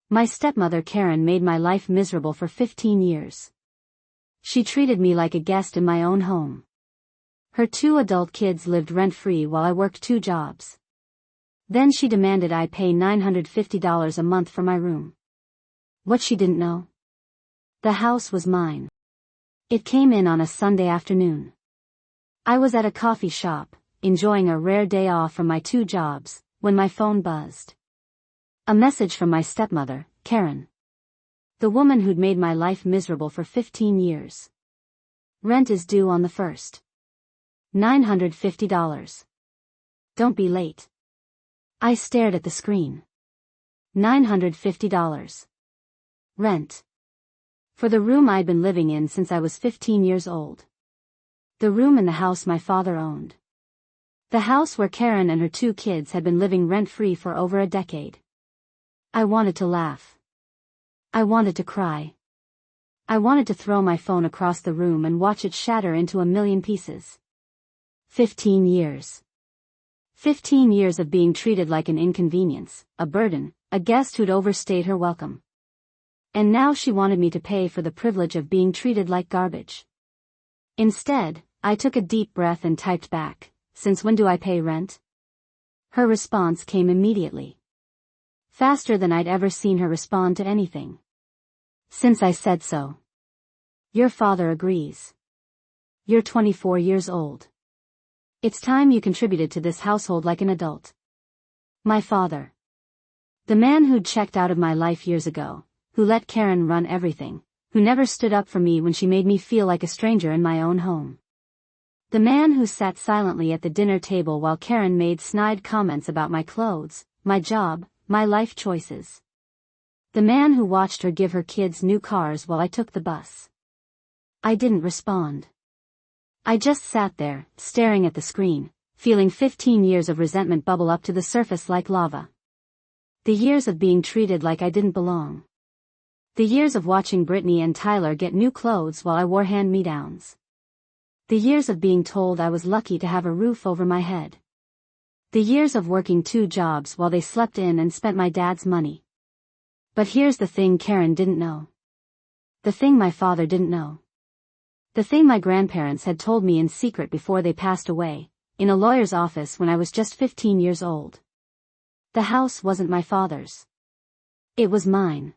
My stepmother Karen made my life miserable for 15 years. She treated me like a guest in my own home. Her 2 adult kids lived rent-free while I worked 2 jobs. Then she demanded I pay $950 a month for my room. What she didn't know? The house was mine. It came in on a Sunday afternoon. I was at a coffee shop, enjoying a rare day off from my 2 jobs, when my phone buzzed. A message from my stepmother, Karen. The woman who'd made my life miserable for 15 years. Rent is due on the 1st. $950. Don't be late. I stared at the screen. $950. Rent. For the room I'd been living in since I was 15 years old. The room in the house my father owned. The house where Karen and her 2 kids had been living rent-free for over a decade. I wanted to laugh. I wanted to cry. I wanted to throw my phone across the room and watch it shatter into a million pieces. 15 years. 15 years of being treated like an inconvenience, a burden, a guest who'd overstayed her welcome. And now she wanted me to pay for the privilege of being treated like garbage. Instead, I took a deep breath and typed back, "Since when do I pay rent?" Her response came immediately. Faster than I'd ever seen her respond to anything. "Since I said so. Your father agrees. You're 24 years old. It's time you contributed to this household like an adult." My father. The man who'd checked out of my life years ago, who let Karen run everything, who never stood up for me when she made me feel like a stranger in my own home. The man who sat silently at the dinner table while Karen made snide comments about my clothes, my job, my life choices. The man who watched her give her kids new cars while I took the bus. I didn't respond. I just sat there, staring at the screen, feeling 15 years of resentment bubble up to the surface like lava. The years of being treated like I didn't belong. The years of watching Brittany and Tyler get new clothes while I wore hand-me-downs. The years of being told I was lucky to have a roof over my head. The years of working 2 jobs while they slept in and spent my dad's money. But here's the thing Karen didn't know. The thing my father didn't know. The thing my grandparents had told me in secret before they passed away, in a lawyer's office when I was just 15 years old. The house wasn't my father's. It was mine.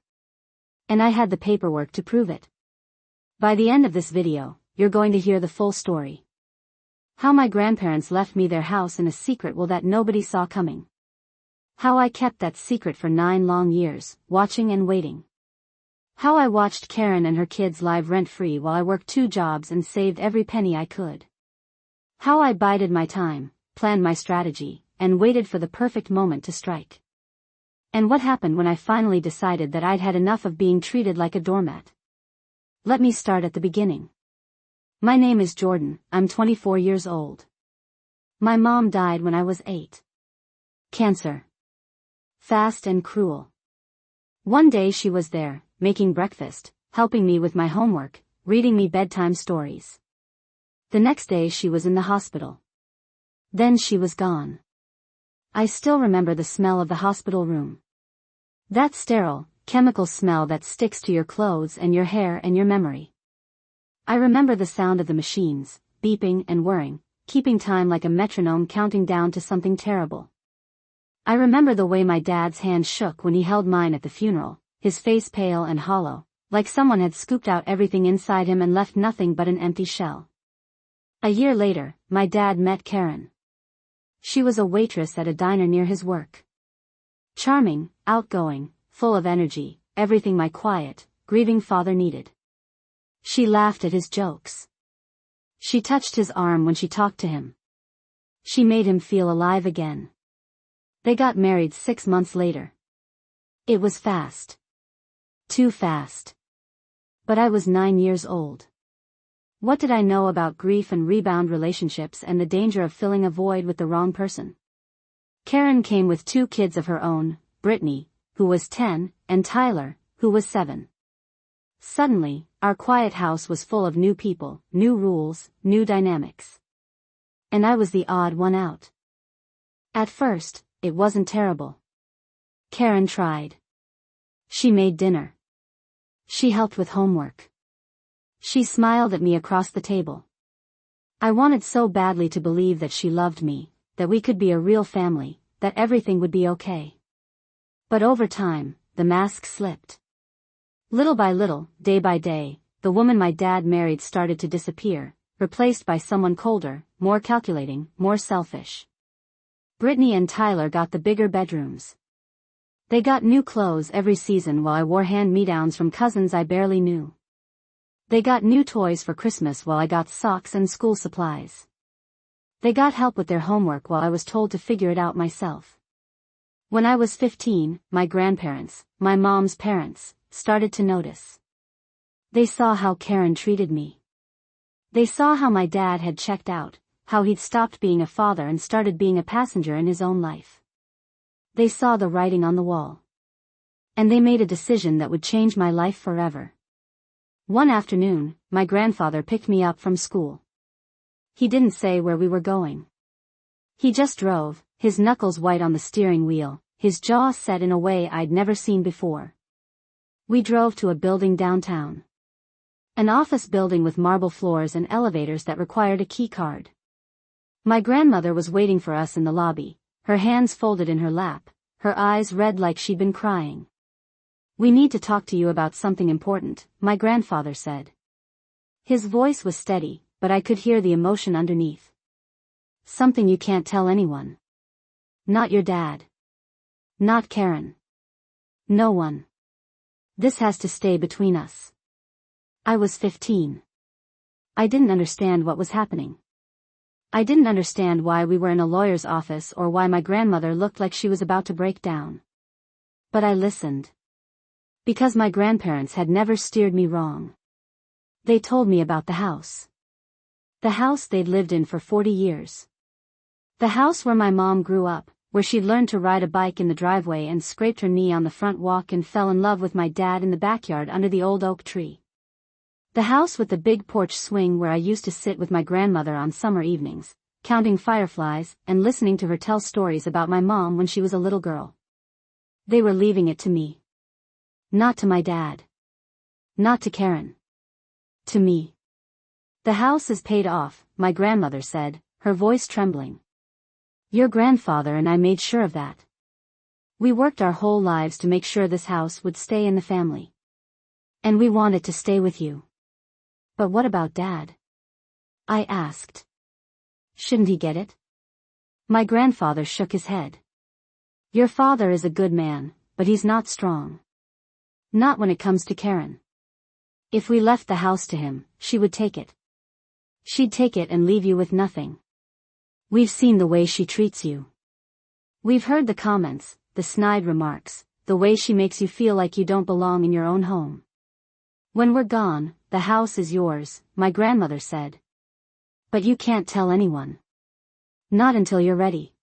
And I had the paperwork to prove it. By the end of this video, you're going to hear the full story. How my grandparents left me their house in a secret that nobody saw coming. How I kept that secret for 9 long years, watching and waiting. How I watched Karen and her kids live rent-free while I worked 2 jobs and saved every penny I could. How I bided my time, planned my strategy, and waited for the perfect moment to strike. And what happened when I finally decided that I'd had enough of being treated like a doormat. Let me start at the beginning. My name is Jordan, I'm 24 years old. My mom died when I was 8. Cancer. Fast and cruel. One day she was there, making breakfast, helping me with my homework, reading me bedtime stories. The next day she was in the hospital. Then she was gone. I still remember the smell of the hospital room. That sterile, chemical smell that sticks to your clothes and your hair and your memory. I remember the sound of the machines, beeping and whirring, keeping time like a metronome counting down to something terrible. I remember the way my dad's hand shook when he held mine at the funeral, his face pale and hollow, like someone had scooped out everything inside him and left nothing but an empty shell. A year later, my dad met Karen. She was a waitress at a diner near his work. Charming, outgoing, full of energy, everything my quiet, grieving father needed. She laughed at his jokes. She touched his arm when she talked to him. She made him feel alive again. They got married 6 months later. It was fast. Too fast. But I was 9 years old. What did I know about grief and rebound relationships and the danger of filling a void with the wrong person? Karen came with 2 kids of her own, Brittany, who was 10, and Tyler, who was 7. Suddenly, our quiet house was full of new people, new rules, new dynamics. And I was the odd one out. At first, it wasn't terrible. Karen tried. She made dinner. She helped with homework. She smiled at me across the table. I wanted so badly to believe that she loved me, that we could be a real family, that everything would be okay. But over time, the mask slipped. Little by little, day by day, the woman my dad married started to disappear, replaced by someone colder, more calculating, more selfish. Brittany and Tyler got the bigger bedrooms. They got new clothes every season while I wore hand-me-downs from cousins I barely knew. They got new toys for Christmas while I got socks and school supplies. They got help with their homework while I was told to figure it out myself. When I was 15, my grandparents, my mom's parents, started to notice. They saw how Karen treated me. They saw how my dad had checked out, how he'd stopped being a father and started being a passenger in his own life. They saw the writing on the wall. And they made a decision that would change my life forever. One afternoon, my grandfather picked me up from school. He didn't say where we were going. He just drove, his knuckles white on the steering wheel, his jaw set in a way I'd never seen before. We drove to a building downtown. An office building with marble floors and elevators that required a key card. My grandmother was waiting for us in the lobby, her hands folded in her lap, her eyes red like she'd been crying. "We need to talk to you about something important," my grandfather said. His voice was steady, but I could hear the emotion underneath. "Something you can't tell anyone. Not your dad. Not Karen. No one. This has to stay between us." I was 15. I didn't understand what was happening. I didn't understand why we were in a lawyer's office or why my grandmother looked like she was about to break down. But I listened. Because my grandparents had never steered me wrong. They told me about the house. The house they'd lived in for 40 years. The house where my mom grew up, where she'd learned to ride a bike in the driveway and scraped her knee on the front walk and fell in love with my dad in the backyard under the old oak tree. The house with the big porch swing where I used to sit with my grandmother on summer evenings, counting fireflies and listening to her tell stories about my mom when she was a little girl. They were leaving it to me. Not to my dad. Not to Karen. To me. "The house is paid off," my grandmother said, her voice trembling. "Your grandfather and I made sure of that. We worked our whole lives to make sure this house would stay in the family. And we want it to stay with you." "But what about Dad?" I asked. "Shouldn't he get it?" My grandfather shook his head. "Your father is a good man, but he's not strong. Not when it comes to Karen. If we left the house to him, she would take it. She'd take it and leave you with nothing. We've seen the way she treats you. We've heard the comments, the snide remarks, the way she makes you feel like you don't belong in your own home. When we're gone, the house is yours," my grandmother said. "But you can't tell anyone. Not until you're ready.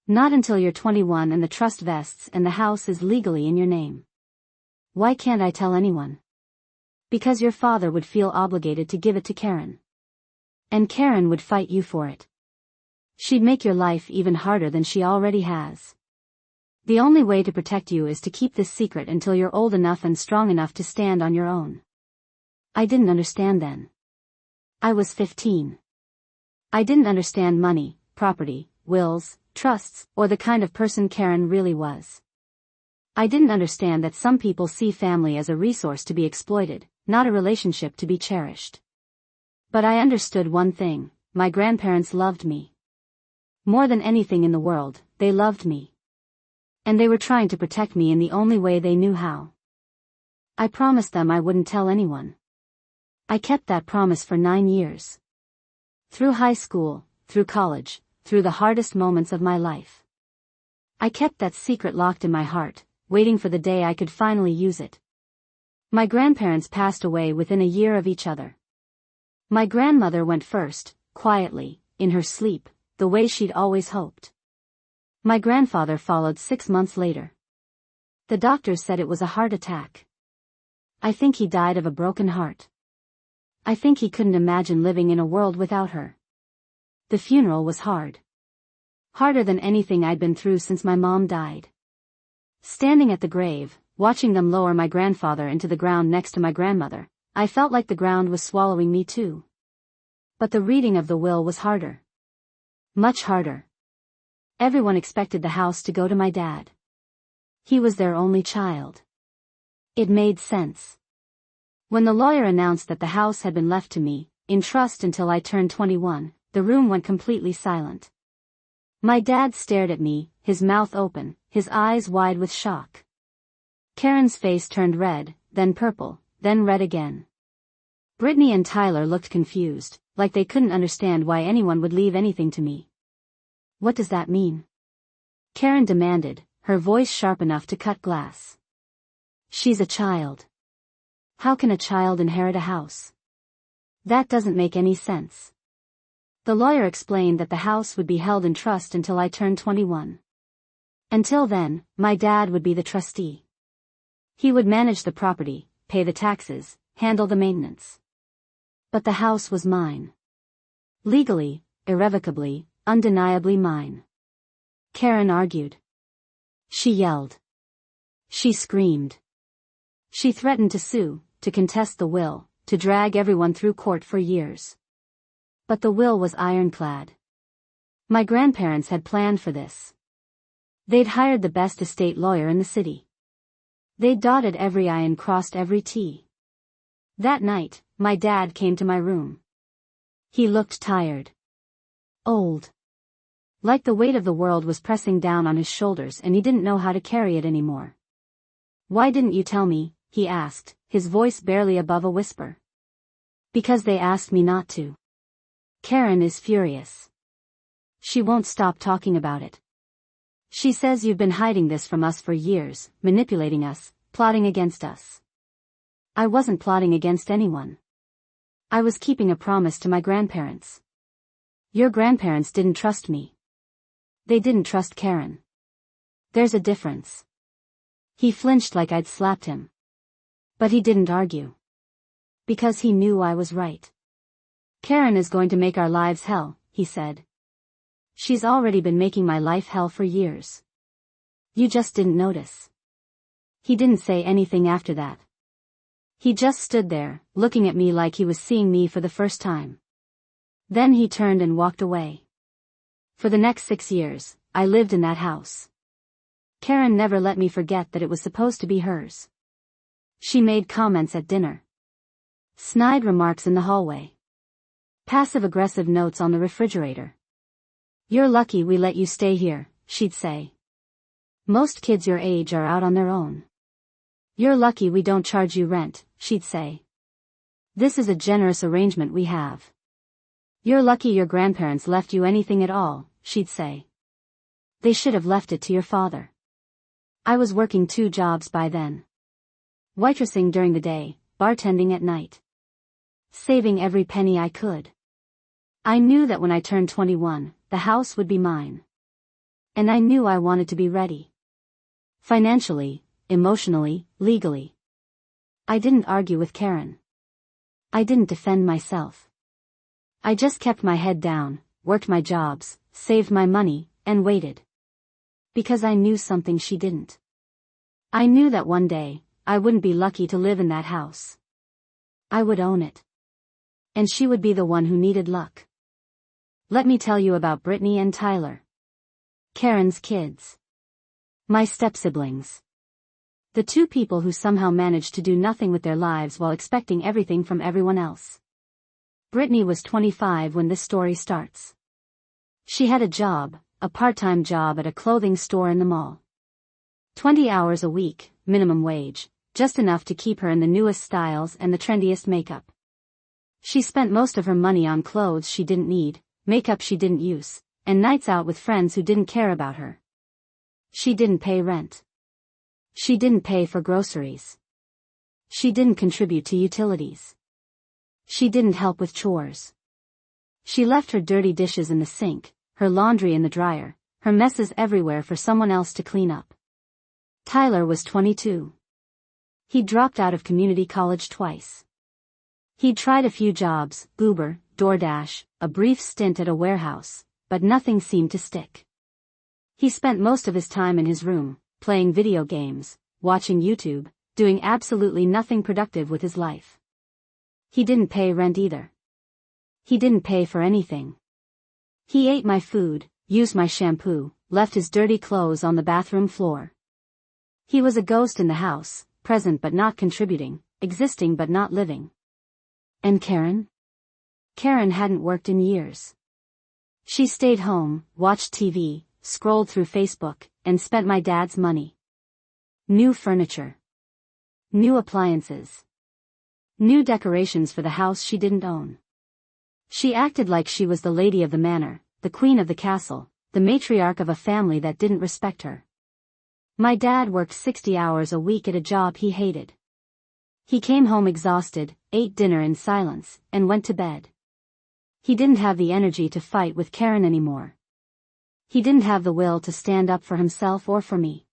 Not until you're 21 and the trust vests and the house is legally in your name." "Why can't I tell anyone?" "Because your father would feel obligated to give it to Karen. And Karen would fight you for it. She'd make your life even harder than she already has. The only way to protect you is to keep this secret until you're old enough and strong enough to stand on your own." I didn't understand then. I was 15. I didn't understand money, property, wills, trusts, or the kind of person Karen really was. I didn't understand that some people see family as a resource to be exploited, not a relationship to be cherished. But I understood one thing: my grandparents loved me. More than anything in the world, they loved me. And they were trying to protect me in the only way they knew how. I promised them I wouldn't tell anyone. I kept that promise for 9 years. Through high school, through college, through the hardest moments of my life. I kept that secret locked in my heart, waiting for the day I could finally use it. My grandparents passed away within a year of each other. My grandmother went first, quietly, in her sleep, the way she'd always hoped. My grandfather followed 6 months later. The doctors said it was a heart attack. I think he died of a broken heart. I think he couldn't imagine living in a world without her. The funeral was hard. Harder than anything I'd been through since my mom died. Standing at the grave, watching them lower my grandfather into the ground next to my grandmother. I felt like the ground was swallowing me too. But the reading of the will was harder. Much harder. Everyone expected the house to go to my dad. He was their only child. It made sense. When the lawyer announced that the house had been left to me, in trust until I turned 21, the room went completely silent. My dad stared at me, his mouth open, his eyes wide with shock. Karen's face turned red, then purple, then red again. Brittany and Tyler looked confused, like they couldn't understand why anyone would leave anything to me. What does that mean? Karen demanded, her voice sharp enough to cut glass. She's a child. How can a child inherit a house? That doesn't make any sense. The lawyer explained that the house would be held in trust until I turned 21. Until then, my dad would be the trustee. He would manage the property, pay the taxes, handle the maintenance. But the house was mine. Legally, irrevocably, undeniably mine. Karen argued. She yelled. She screamed. She threatened to sue, to contest the will, to drag everyone through court for years. But the will was ironclad. My grandparents had planned for this. They'd hired the best estate lawyer in the city. They'd dotted every I and crossed every T. That night, my dad came to my room. He looked tired. Old. Like the weight of the world was pressing down on his shoulders and he didn't know how to carry it anymore. Why didn't you tell me? He asked, his voice barely above a whisper. Because they asked me not to. Karen is furious. She won't stop talking about it. She says you've been hiding this from us for years, manipulating us, plotting against us. I wasn't plotting against anyone. I was keeping a promise to my grandparents. Your grandparents didn't trust me. They didn't trust Karen. There's a difference. He flinched like I'd slapped him. But he didn't argue. Because he knew I was right. Karen is going to make our lives hell, he said. She's already been making my life hell for years. You just didn't notice. He didn't say anything after that. He just stood there, looking at me like he was seeing me for the first time. Then he turned and walked away. For the next 6 years, I lived in that house. Karen never let me forget that it was supposed to be hers. She made comments at dinner. Snide remarks in the hallway. Passive-aggressive notes on the refrigerator. You're lucky we let you stay here, she'd say. Most kids your age are out on their own. You're lucky we don't charge you rent, she'd say. This is a generous arrangement we have. You're lucky your grandparents left you anything at all, she'd say. They should have left it to your father. I was working 2 jobs by then. Waitressing during the day, bartending at night. Saving every penny I could. I knew that when I turned 21, the house would be mine. And I knew I wanted to be ready. Financially, emotionally, legally. I didn't argue with Karen. I didn't defend myself. I just kept my head down, worked my jobs, saved my money, and waited. Because I knew something she didn't. I knew that one day, I wouldn't be lucky to live in that house. I would own it. And she would be the one who needed luck. Let me tell you about Brittany and Tyler. Karen's kids. My step-siblings. The 2 people who somehow managed to do nothing with their lives while expecting everything from everyone else. Brittany was 25 when this story starts. She had a job, a part-time job at a clothing store in the mall. 20 hours a week, minimum wage, just enough to keep her in the newest styles and the trendiest makeup. She spent most of her money on clothes she didn't need, makeup she didn't use, and nights out with friends who didn't care about her. She didn't pay rent. She didn't pay for groceries. She didn't contribute to utilities. She didn't help with chores. She left her dirty dishes in the sink, her laundry in the dryer, her messes everywhere for someone else to clean up. Tyler was 22. He dropped out of community college twice. He'd tried a few jobs, Uber, DoorDash, a brief stint at a warehouse, but nothing seemed to stick. He spent most of his time in his room, playing video games, watching YouTube, doing absolutely nothing productive with his life. He didn't pay rent either. He didn't pay for anything. He ate my food, used my shampoo, left his dirty clothes on the bathroom floor. He was a ghost in the house, present but not contributing, existing but not living. And Karen? Karen hadn't worked in years. She stayed home, watched TV, scrolled through Facebook, and spent my dad's money. New furniture. New appliances. New decorations for the house she didn't own. She acted like she was the lady of the manor, the queen of the castle, the matriarch of a family that didn't respect her. My dad worked 60 hours a week at a job he hated. He came home exhausted, ate dinner in silence, and went to bed. He didn't have the energy to fight with Karen anymore. He didn't have the will to stand up for himself or for me.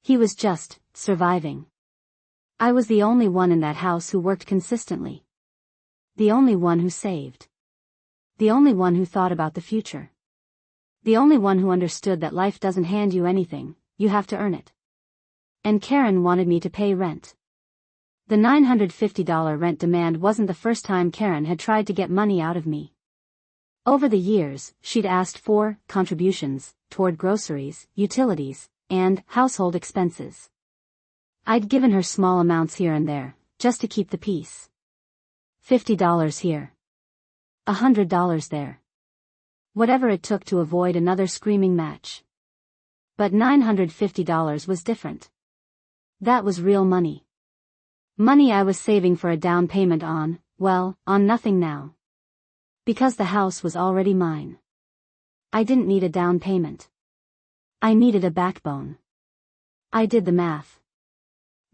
He was just surviving. I was the only one in that house who worked consistently. The only one who saved. The only one who thought about the future. The only one who understood that life doesn't hand you anything, you have to earn it. And Karen wanted me to pay rent. The $950 rent demand wasn't the first time Karen had tried to get money out of me. Over the years, she'd asked for contributions toward groceries, utilities, and household expenses. I'd given her small amounts here and there, just to keep the peace. $50 here. $100 there. Whatever it took to avoid another screaming match. But $950 was different. That was real money. Money I was saving for a down payment on, well, on nothing now. Because the house was already mine. I didn't need a down payment. I needed a backbone. I did the math.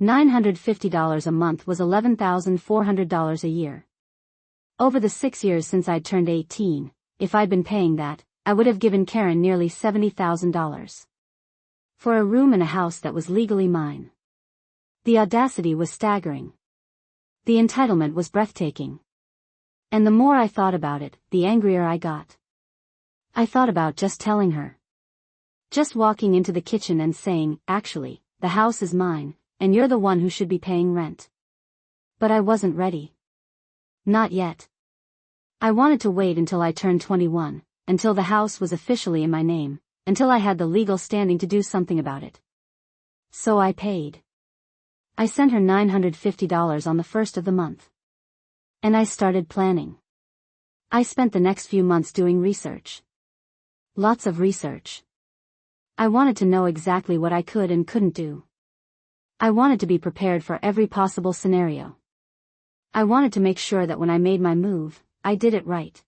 $950 a month was $11,400 a year. Over the 6 years since I'd turned 18, if I'd been paying that, I would have given Karen nearly $70,000. For a room in a house that was legally mine. The audacity was staggering. The entitlement was breathtaking. And the more I thought about it, the angrier I got. I thought about just telling her. Just walking into the kitchen and saying, actually, the house is mine, and you're the one who should be paying rent. But I wasn't ready. Not yet. I wanted to wait until I turned 21, until the house was officially in my name, until I had the legal standing to do something about it. So I paid. I sent her $950 on the first of the month. And I started planning. I spent the next few months doing research. Lots of research. I wanted to know exactly what I could and couldn't do. I wanted to be prepared for every possible scenario. I wanted to make sure that when I made my move, I did it right.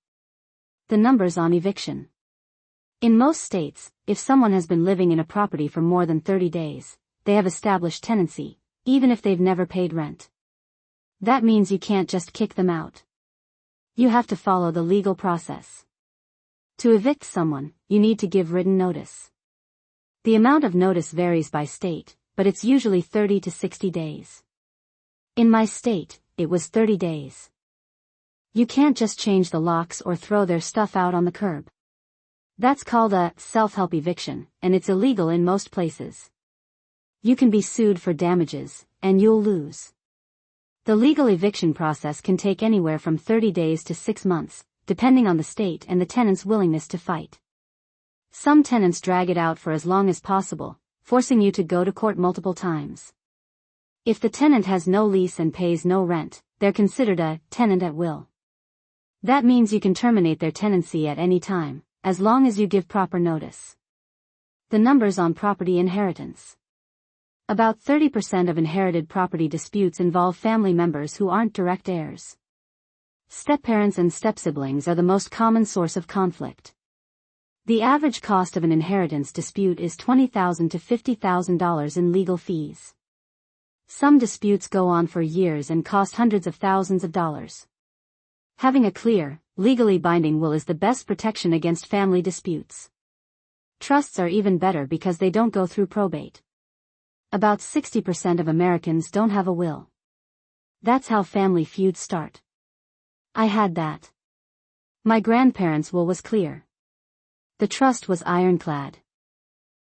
The numbers on eviction. In most states, if someone has been living in a property for more than 30 days, they have established tenancy, even if they've never paid rent. That means you can't just kick them out. You have to follow the legal process. To evict someone, you need to give written notice. The amount of notice varies by state, but it's usually 30 to 60 days. In my state, it was 30 days. You can't just change the locks or throw their stuff out on the curb. That's called a self-help eviction, and it's illegal in most places. You can be sued for damages, and you'll lose. The legal eviction process can take anywhere from 30 days to 6 months, depending on the state and the tenant's willingness to fight. Some tenants drag it out for as long as possible, forcing you to go to court multiple times. If the tenant has no lease and pays no rent, they're considered a tenant at will. That means you can terminate their tenancy at any time, as long as you give proper notice. The numbers on property inheritance. About 30% of inherited property disputes involve family members who aren't direct heirs. Stepparents and stepsiblings are the most common source of conflict. The average cost of an inheritance dispute is $20,000 to $50,000 in legal fees. Some disputes go on for years and cost hundreds of thousands of dollars. Having a clear, legally binding will is the best protection against family disputes. Trusts are even better because they don't go through probate. About 60% of Americans don't have a will. That's how family feuds start. I had that. My grandparents' will was clear. The trust was ironclad.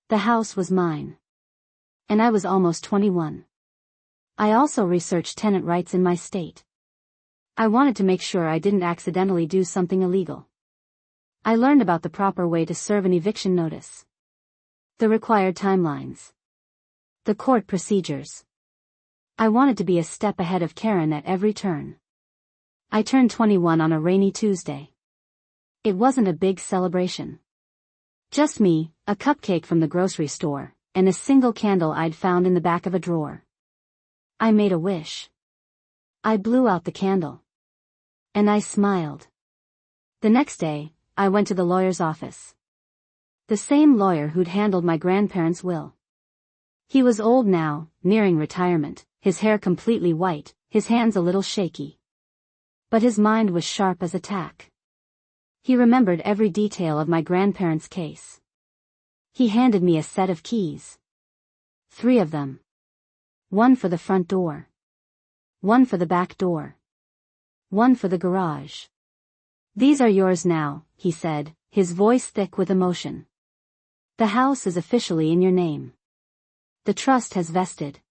The house was mine. And I was almost 21. I also researched tenant rights in my state. I wanted to make sure I didn't accidentally do something illegal. I learned about the proper way to serve an eviction notice. The required timelines. The court procedures. I wanted to be a step ahead of Karen at every turn. I turned 21 on a rainy Tuesday. It wasn't a big celebration. Just me, a cupcake from the grocery store, and a single candle I'd found in the back of a drawer. I made a wish. I blew out the candle. And I smiled. The next day, I went to the lawyer's office. The same lawyer who'd handled my grandparents' will. He was old now, nearing retirement, his hair completely white, his hands a little shaky. But his mind was sharp as a tack. He remembered every detail of my grandparents' case. He handed me a set of keys. 3 of them. 1 for the front door. 1 for the back door. 1 for the garage. These are yours now, he said, his voice thick with emotion. The house is officially in your name. The trust has vested.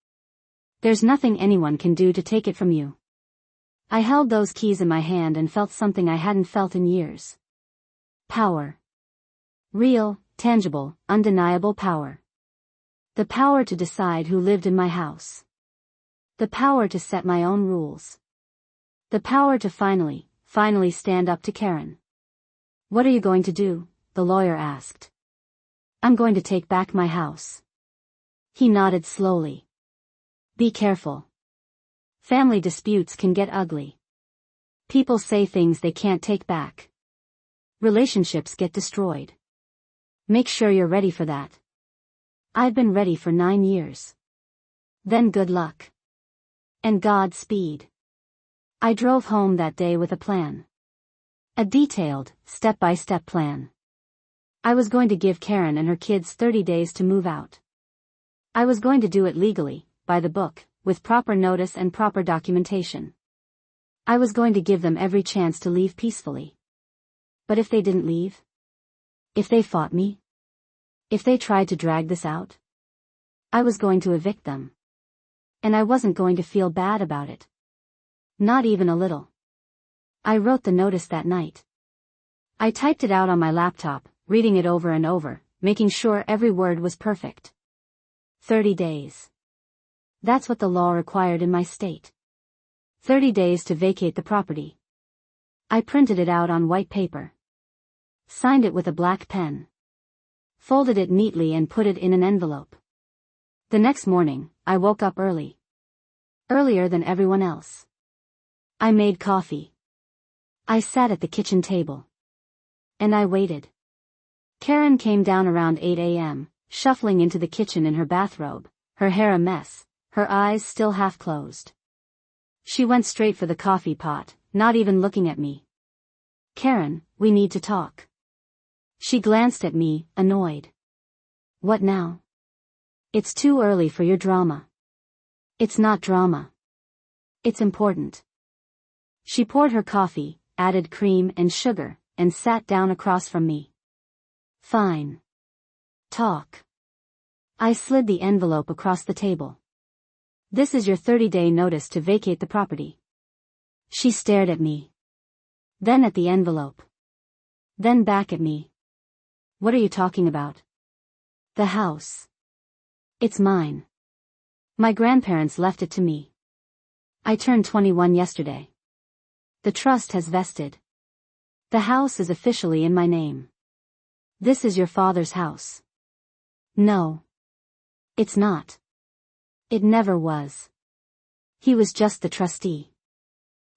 There's nothing anyone can do to take it from you. I held those keys in my hand and felt something I hadn't felt in years. Power. Real, tangible, undeniable power. The power to decide who lived in my house. The power to set my own rules. The power to finally stand up to Karen. What are you going to do? The lawyer asked. I'm going to take back my house. He nodded slowly. Be careful. Family disputes can get ugly. People say things they can't take back. Relationships get destroyed. Make sure you're ready for that. I've been ready for 9 years. Then good luck. And Godspeed. I drove home that day with a plan. A detailed, step-by-step plan. I was going to give Karen and her kids 30 days to move out. I was going to do it legally, by the book, with proper notice and proper documentation. I was going to give them every chance to leave peacefully. But if they didn't leave? If they fought me? If they tried to drag this out? I was going to evict them. And I wasn't going to feel bad about it. Not even a little. I wrote the notice that night. I typed it out on my laptop, reading it over and over, making sure every word was perfect. 30 days. That's what the law required in my state. 30 days to vacate the property. I printed it out on white paper. Signed it with a black pen. Folded it neatly and put it in an envelope. The next morning, I woke up early. Earlier than everyone else. I made coffee. I sat at the kitchen table. And I waited. Karen came down around 8 a.m., shuffling into the kitchen in her bathrobe, her hair a mess, her eyes still half closed. She went straight for the coffee pot, not even looking at me. Karen, we need to talk. She glanced at me, annoyed. What now? It's too early for your drama. It's not drama. It's important. She poured her coffee, added cream and sugar, and sat down across from me. Fine. Talk. I slid the envelope across the table. This is your 30-day notice to vacate the property. She stared at me. Then at the envelope. Then back at me. What are you talking about? The house. It's mine. My grandparents left it to me. I turned 21 yesterday. The trust has vested. The house is officially in my name. This is your father's house. No. It's not. It never was. He was just the trustee.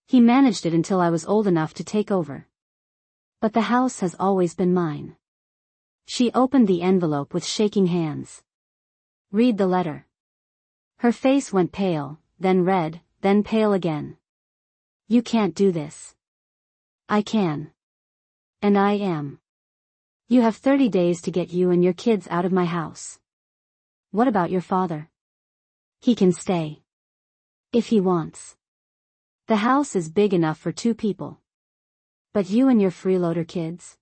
He managed it until I was old enough to take over. But the house has always been mine. She opened the envelope with shaking hands. Read the letter. Her face went pale, then red, then pale again. You can't do this. I can. And I am. You have 30 days to get you and your kids out of my house. What about your father? He can stay. If he wants. The house is big enough for 2 people. But you and your freeloader kids?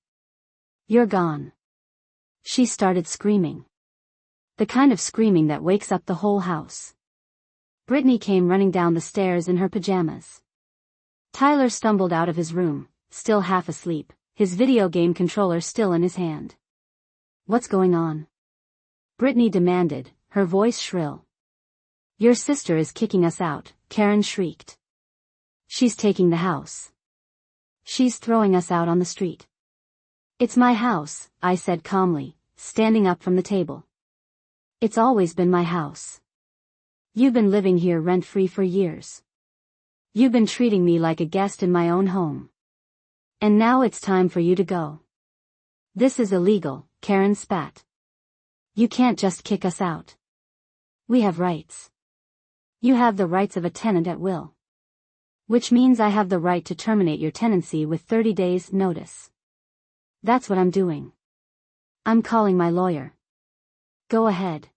You're gone. She started screaming. The kind of screaming that wakes up the whole house. Brittany came running down the stairs in her pajamas. Tyler stumbled out of his room, still half asleep, his video game controller still in his hand. "What's going on?" Brittany demanded, her voice shrill. "Your sister is kicking us out," Karen shrieked. "She's taking the house. She's throwing us out on the street." "It's my house," I said calmly, standing up from the table. "It's always been my house. You've been living here rent-free for years. You've been treating me like a guest in my own home. And now it's time for you to go." "This is illegal," Karen spat. "You can't just kick us out. We have rights. You have the rights of a tenant at will. Which means I have the right to terminate your tenancy with 30 days' notice. That's what I'm doing. I'm calling my lawyer." "Go ahead.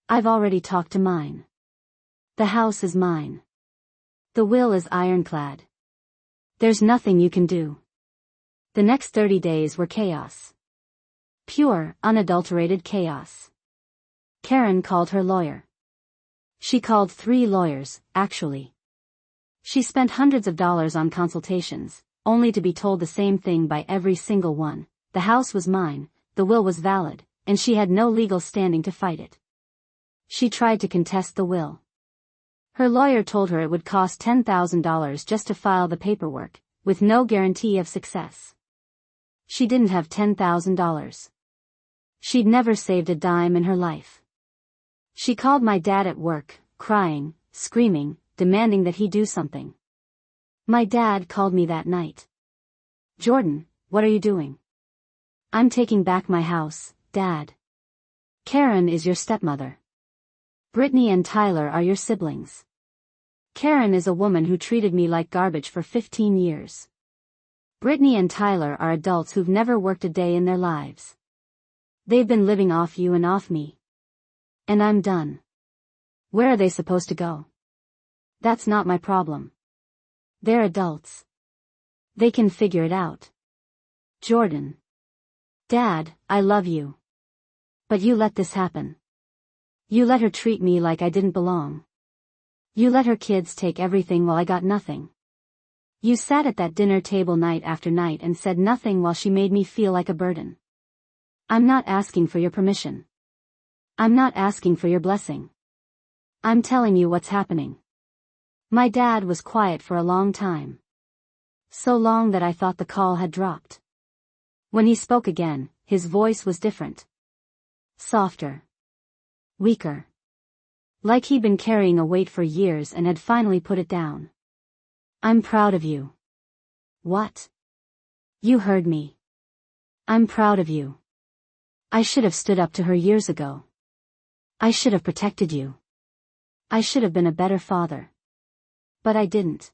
I've already talked to mine. The house is mine. The will is ironclad. There's nothing you can do." The next 30 days were chaos. Pure, unadulterated chaos. Karen called her lawyer. She called 3 lawyers, actually. She spent hundreds of dollars on consultations, only to be told the same thing by every single one. The house was mine, the will was valid, and she had no legal standing to fight it. She tried to contest the will. Her lawyer told her it would cost $10,000 just to file the paperwork, with no guarantee of success. She didn't have $10,000. She'd never saved a dime in her life. She called my dad at work, crying, screaming, demanding that he do something. My dad called me that night. "Jordan, what are you doing?" "I'm taking back my house, Dad. Karen is your stepmother. Brittany and Tyler are your siblings. Karen is a woman who treated me like garbage for 15 years. Brittany and Tyler are adults who've never worked a day in their lives. They've been living off you and off me. And I'm done. Where are they supposed to go? That's not my problem. They're adults. They can figure it out. Jordan. Dad, I love you. But you let this happen. You let her treat me like I didn't belong. You let her kids take everything while I got nothing. You sat at that dinner table night after night and said nothing while she made me feel like a burden. I'm not asking for your permission. I'm not asking for your blessing. I'm telling you what's happening." My dad was quiet for a long time. So long that I thought the call had dropped. When he spoke again, his voice was different. Softer. Weaker. Like he'd been carrying a weight for years and had finally put it down. "I'm proud of you." "What?" "You heard me. I'm proud of you. I should have stood up to her years ago. I should have protected you. I should have been a better father. But I didn't.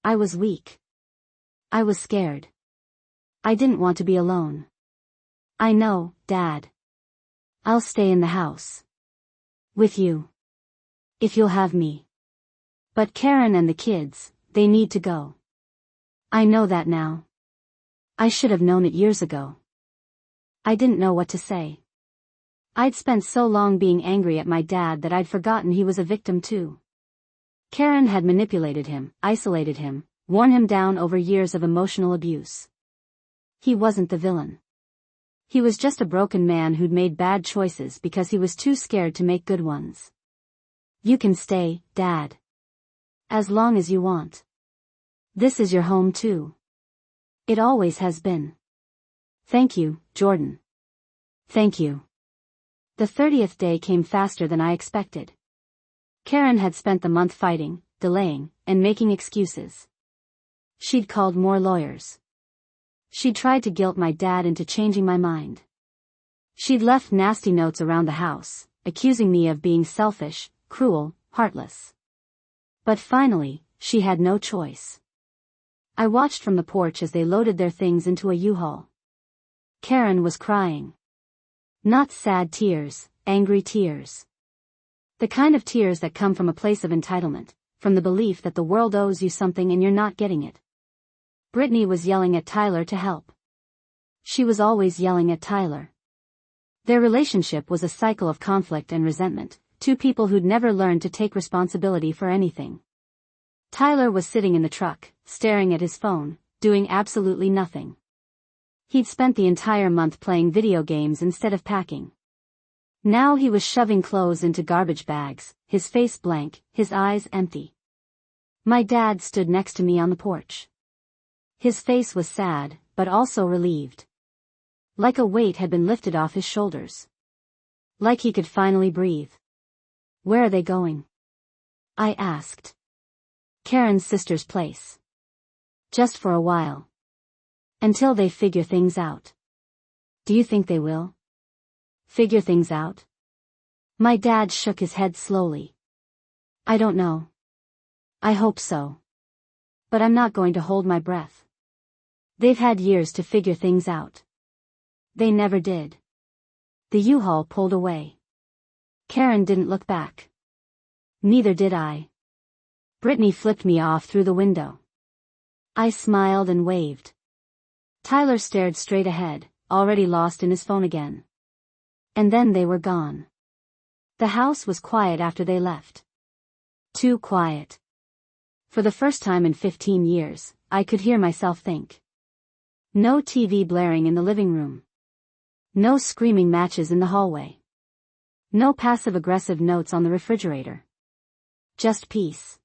I was weak. I was scared. I didn't want to be alone. I know, Dad. I'll stay in the house. With you. If you'll have me. But Karen and the kids, they need to go. I know that now. I should have known it years ago. I didn't know what to say. I'd spent so long being angry at my dad that I'd forgotten he was a victim too. Karen had manipulated him, isolated him, worn him down over years of emotional abuse. He wasn't the villain. He was just a broken man who'd made bad choices because he was too scared to make good ones. "You can stay, Dad. As long as you want. This is your home too. It always has been. Thank you, Jordan. Thank you." The 30th day came faster than I expected. Karen had spent the month fighting, delaying, and making excuses. She'd called more lawyers. She'd tried to guilt my dad into changing my mind. She'd left nasty notes around the house, accusing me of being selfish, cruel, heartless. But finally, she had no choice. I watched from the porch as they loaded their things into a U-Haul. Karen was crying. Not sad tears, angry tears. The kind of tears that come from a place of entitlement, from the belief that the world owes you something and you're not getting it. Brittany was yelling at Tyler to help. She was always yelling at Tyler. Their relationship was a cycle of conflict and resentment, two people who'd never learned to take responsibility for anything. Tyler was sitting in the truck, staring at his phone, doing absolutely nothing. He'd spent the entire month playing video games instead of packing. Now he was shoving clothes into garbage bags, his face blank, his eyes empty. My dad stood next to me on the porch. His face was sad, but also relieved. Like a weight had been lifted off his shoulders. Like he could finally breathe. "Where are they going?" I asked. "Karen's sister's place. Just for a while. Until they figure things out." "Do you think they will?" "Figure things out?" My dad shook his head slowly. "I don't know. I hope so. But I'm not going to hold my breath. They've had years to figure things out. They never did." The U-Haul pulled away. Karen didn't look back. Neither did I. Brittany flipped me off through the window. I smiled and waved. Tyler stared straight ahead, already lost in his phone again. And then they were gone. The house was quiet after they left. Too quiet. For the first time in 15 years, I could hear myself think. No TV blaring in the living room. No screaming matches in the hallway. No passive-aggressive notes on the refrigerator. Just peace.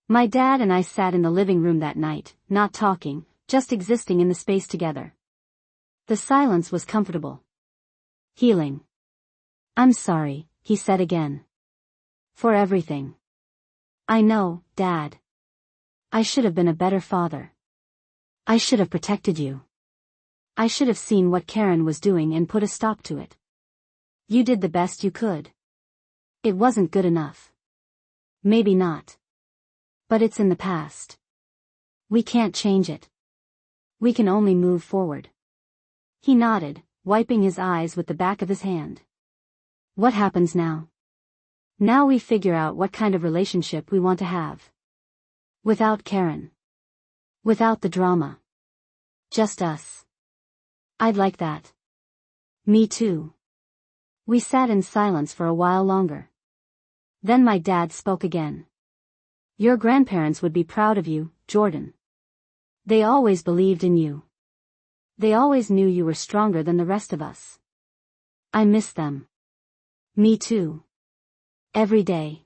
My dad and I sat in the living room that night, not talking, just existing in the space together. The silence was comfortable. Healing. "I'm sorry," he said again. "For everything." "I know, Dad. I should have been a better father. I should have protected you. I should have seen what Karen was doing and put a stop to it. You did the best you could. It wasn't good enough. Maybe not. But it's in the past. We can't change it. We can only move forward." He nodded, wiping his eyes with the back of his hand. "What happens now? Now we figure out what kind of relationship we want to have. Without Karen. Without the drama. Just us." "I'd like that." "Me too." We sat in silence for a while longer. Then my dad spoke again. "Your grandparents would be proud of you, Jordan. They always believed in you. They always knew you were stronger than the rest of us. I miss them." "Me too. Every day."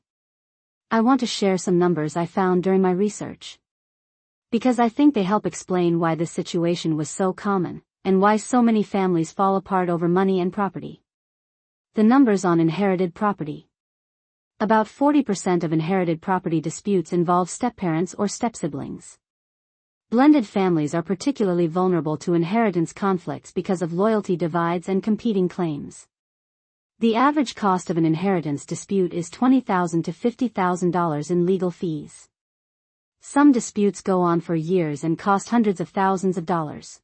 I want to share some numbers I found during my research. Because I think they help explain why this situation was so common, and why so many families fall apart over money and property. The numbers on inherited property. About 40% of inherited property disputes involve stepparents or stepsiblings. Blended families are particularly vulnerable to inheritance conflicts because of loyalty divides and competing claims. The average cost of an inheritance dispute is $20,000 to $50,000 in legal fees. Some disputes go on for years and cost hundreds of thousands of dollars.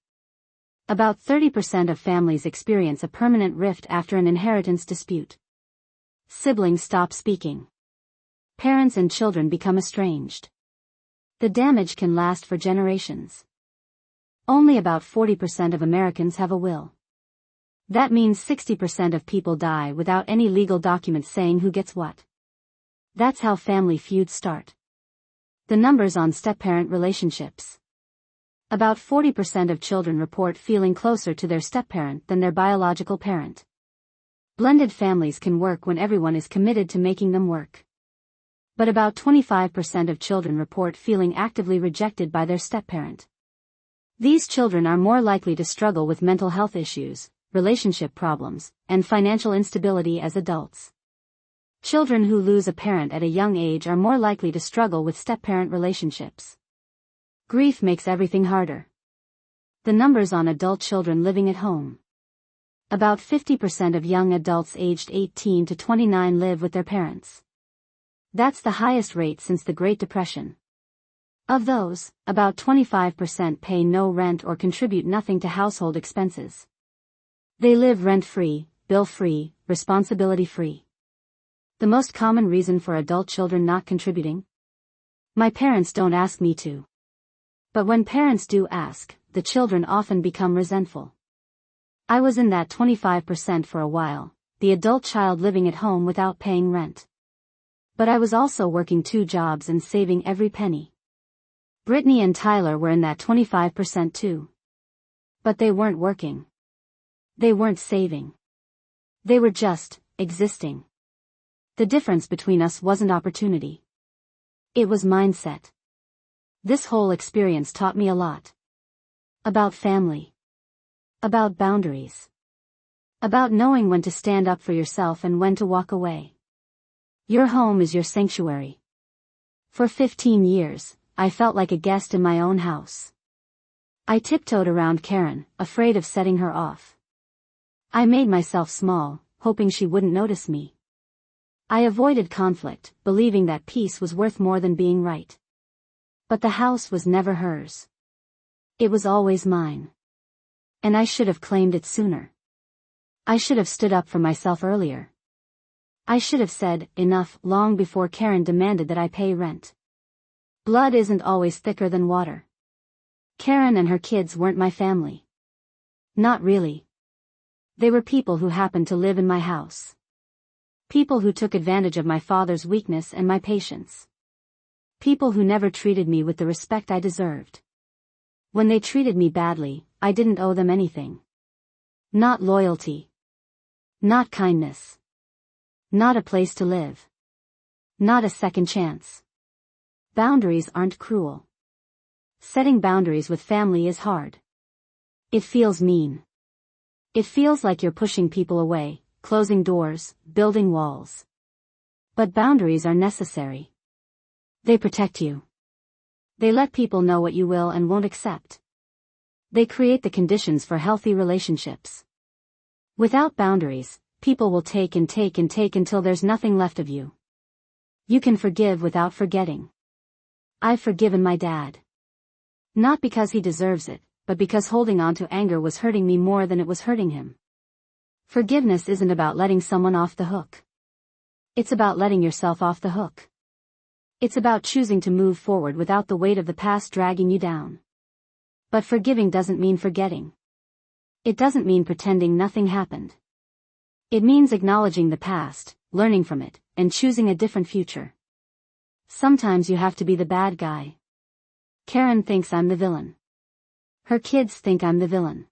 About 30% of families experience a permanent rift after an inheritance dispute. Siblings stop speaking. Parents and children become estranged. The damage can last for generations. Only about 40% of Americans have a will. That means 60% of people die without any legal documents saying who gets what. That's how family feuds start. The numbers on step-parent relationships. About 40% of children report feeling closer to their step-parent than their biological parent. Blended families can work when everyone is committed to making them work. But about 25% of children report feeling actively rejected by their step-parent. These children are more likely to struggle with mental health issues, relationship problems, and financial instability as adults. Children who lose a parent at a young age are more likely to struggle with step-parent relationships. Grief makes everything harder. The numbers on adult children living at home. About 50% of young adults aged 18 to 29 live with their parents. That's the highest rate since the Great Depression. Of those, about 25% pay no rent or contribute nothing to household expenses. They live rent-free, bill-free, responsibility-free. The most common reason for adult children not contributing? My parents don't ask me to. But when parents do ask, the children often become resentful. I was in that 25% for a while, the adult child living at home without paying rent. But I was also working 2 jobs and saving every penny. Brittany and Tyler were in that 25% too. But they weren't working. They weren't saving. They were just existing. The difference between us wasn't opportunity. It was mindset. This whole experience taught me a lot. About family. About boundaries. About knowing when to stand up for yourself and when to walk away. Your home is your sanctuary. For 15 years, I felt like a guest in my own house. I tiptoed around Karen, afraid of setting her off. I made myself small, hoping she wouldn't notice me. I avoided conflict, believing that peace was worth more than being right. But the house was never hers. It was always mine. And I should have claimed it sooner. I should have stood up for myself earlier. I should have said, enough, long before Karen demanded that I pay rent. Blood isn't always thicker than water. Karen and her kids weren't my family. Not really. They were people who happened to live in my house. People who took advantage of my father's weakness and my patience. People who never treated me with the respect I deserved. When they treated me badly, I didn't owe them anything. Not loyalty. Not kindness. Not a place to live. Not a second chance. Boundaries aren't cruel. Setting boundaries with family is hard. It feels mean. It feels like you're pushing people away, closing doors, building walls. But boundaries are necessary. They protect you. They let people know what you will and won't accept. They create the conditions for healthy relationships. Without boundaries, people will take and take and take until there's nothing left of you. You can forgive without forgetting. I've forgiven my dad. Not because he deserves it, but because holding on to anger was hurting me more than it was hurting him. Forgiveness isn't about letting someone off the hook. It's about letting yourself off the hook. It's about choosing to move forward without the weight of the past dragging you down. But forgiving doesn't mean forgetting. It doesn't mean pretending nothing happened. It means acknowledging the past, learning from it, and choosing a different future. Sometimes you have to be the bad guy. Karen thinks I'm the villain. Her kids think I'm the villain.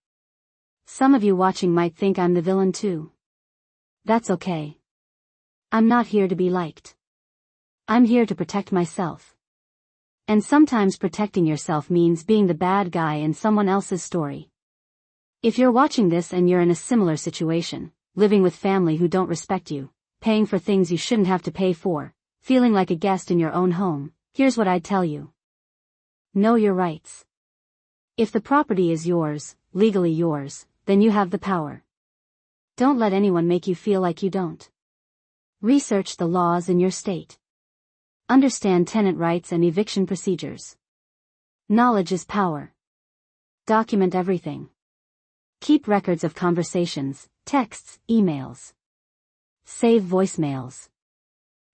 Some of you watching might think I'm the villain too. That's okay. I'm not here to be liked. I'm here to protect myself. And sometimes protecting yourself means being the bad guy in someone else's story. If you're watching this and you're in a similar situation, living with family who don't respect you, paying for things you shouldn't have to pay for, feeling like a guest in your own home, here's what I'd tell you. Know your rights. If the property is yours, legally yours, then you have the power. Don't let anyone make you feel like you don't. Research the laws in your state. Understand tenant rights and eviction procedures. Knowledge is power. Document everything. Keep records of conversations, texts, emails. Save voicemails.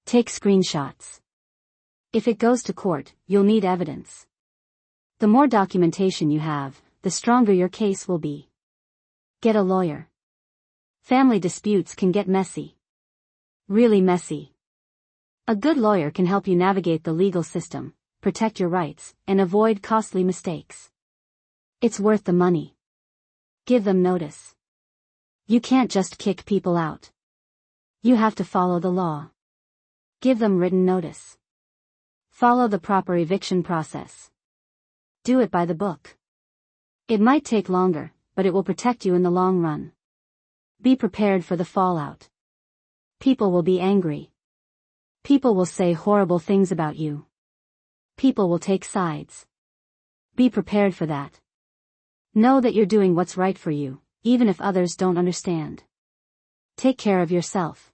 Take screenshots. If it goes to court, you'll need evidence. The more documentation you have, the stronger your case will be. Get a lawyer. Family disputes can get messy. Really messy. A good lawyer can help you navigate the legal system, protect your rights, and avoid costly mistakes. It's worth the money. Give them notice. You can't just kick people out. You have to follow the law. Give them written notice. Follow the proper eviction process. Do it by the book. It might take longer, but it will protect you in the long run. Be prepared for the fallout. People will be angry. People will say horrible things about you. People will take sides. Be prepared for that. Know that you're doing what's right for you, even if others don't understand. Take care of yourself.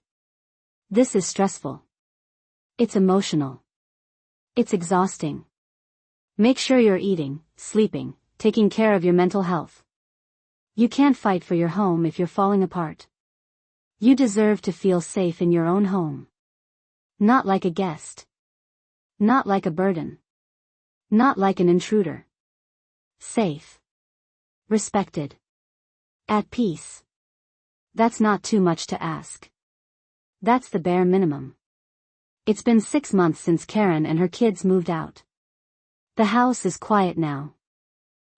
This is stressful. It's emotional. It's exhausting. Make sure you're eating, sleeping, taking care of your mental health. You can't fight for your home if you're falling apart. You deserve to feel safe in your own home. Not like a guest. Not like a burden. Not like an intruder. Safe. Respected. At peace. That's not too much to ask. That's the bare minimum. It's been 6 months since Karen and her kids moved out. The house is quiet now.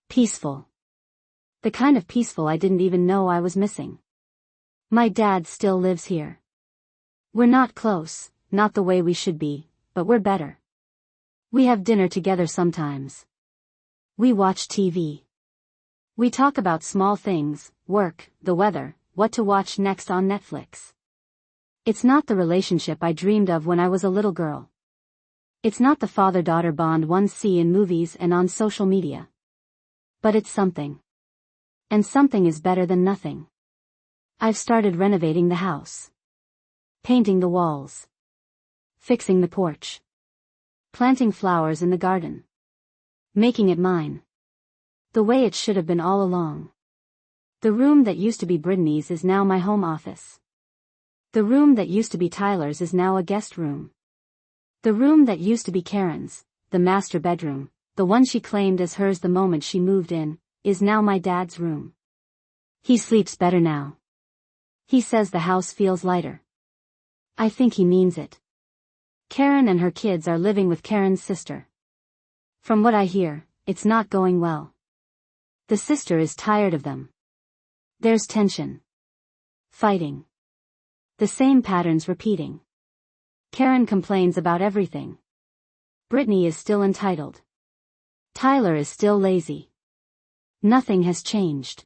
Peaceful. The kind of peaceful I didn't even know I was missing. My dad still lives here. We're not close, not the way we should be, but we're better. We have dinner together sometimes. We watch TV. We talk about small things, work, the weather, what to watch next on Netflix. It's not the relationship I dreamed of when I was a little girl. It's not the father-daughter bond one sees in movies and on social media. But it's something. And something is better than nothing. I've started renovating the house. Painting the walls. Fixing the porch. Planting flowers in the garden. Making it mine. The way it should have been all along. The room that used to be Brittany's is now my home office. The room that used to be Tyler's is now a guest room. The room that used to be Karen's, the master bedroom, the one she claimed as hers the moment she moved in, is now my dad's room. He sleeps better now. He says the house feels lighter. I think he means it. Karen and her kids are living with Karen's sister. From what I hear, it's not going well. The sister is tired of them. There's tension. Fighting. The same patterns repeating. Karen complains about everything. Brittany is still entitled. Tyler is still lazy. Nothing has changed.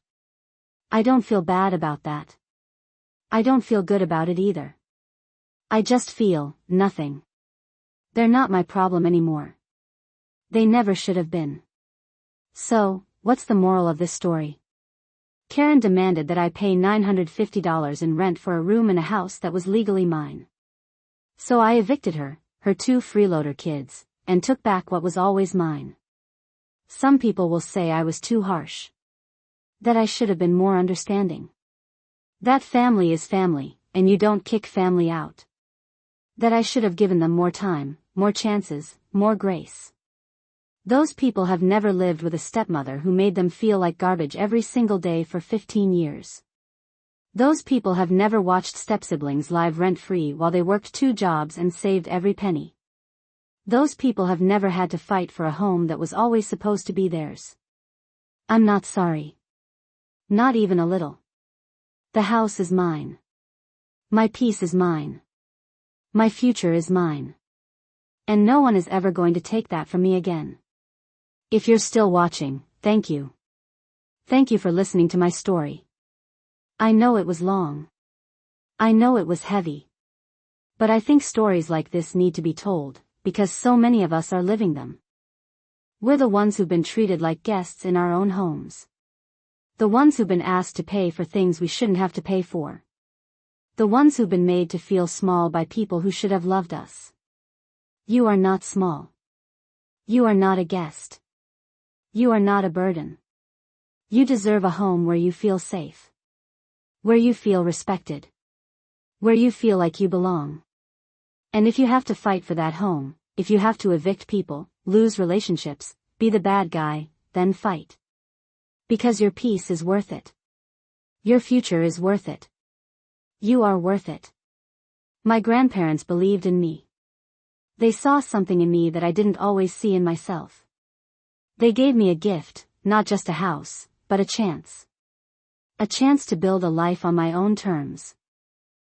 I don't feel bad about that. I don't feel good about it either. I just feel nothing. They're not my problem anymore. They never should have been. So, what's the moral of this story? Karen demanded that I pay $950 in rent for a room in a house that was legally mine. So I evicted her, her 2 freeloader kids, and took back what was always mine. Some people will say I was too harsh. That I should have been more understanding. That family is family, and you don't kick family out. That I should have given them more time, more chances, more grace. Those people have never lived with a stepmother who made them feel like garbage every single day for 15 years. Those people have never watched stepsiblings live rent-free while they worked 2 jobs and saved every penny. Those people have never had to fight for a home that was always supposed to be theirs. I'm not sorry. Not even a little. The house is mine. My peace is mine. My future is mine. And no one is ever going to take that from me again. If you're still watching, thank you. Thank you for listening to my story. I know it was long. I know it was heavy. But I think stories like this need to be told, because so many of us are living them. We're the ones who've been treated like guests in our own homes. The ones who've been asked to pay for things we shouldn't have to pay for. The ones who've been made to feel small by people who should have loved us. You are not small. You are not a guest. You are not a burden. You deserve a home where you feel safe. Where you feel respected. Where you feel like you belong. And if you have to fight for that home, if you have to evict people, lose relationships, be the bad guy, then fight. Because your peace is worth it. Your future is worth it. You are worth it. My grandparents believed in me. They saw something in me that I didn't always see in myself. They gave me a gift, not just a house, but a chance. A chance to build a life on my own terms.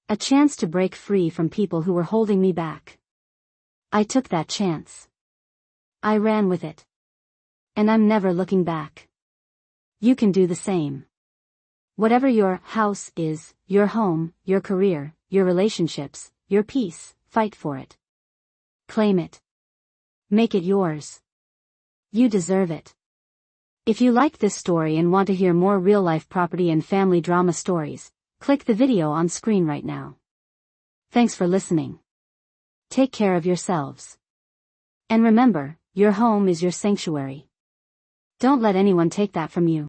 A chance to break free from people who were holding me back. I took that chance. I ran with it. And I'm never looking back. You can do the same. Whatever your house is, your home, your career, your relationships, your peace, fight for it. Claim it. Make it yours. You deserve it. If you like this story and want to hear more real-life property and family drama stories, click the video on screen right now. Thanks for listening. Take care of yourselves. And remember, your home is your sanctuary. Don't let anyone take that from you.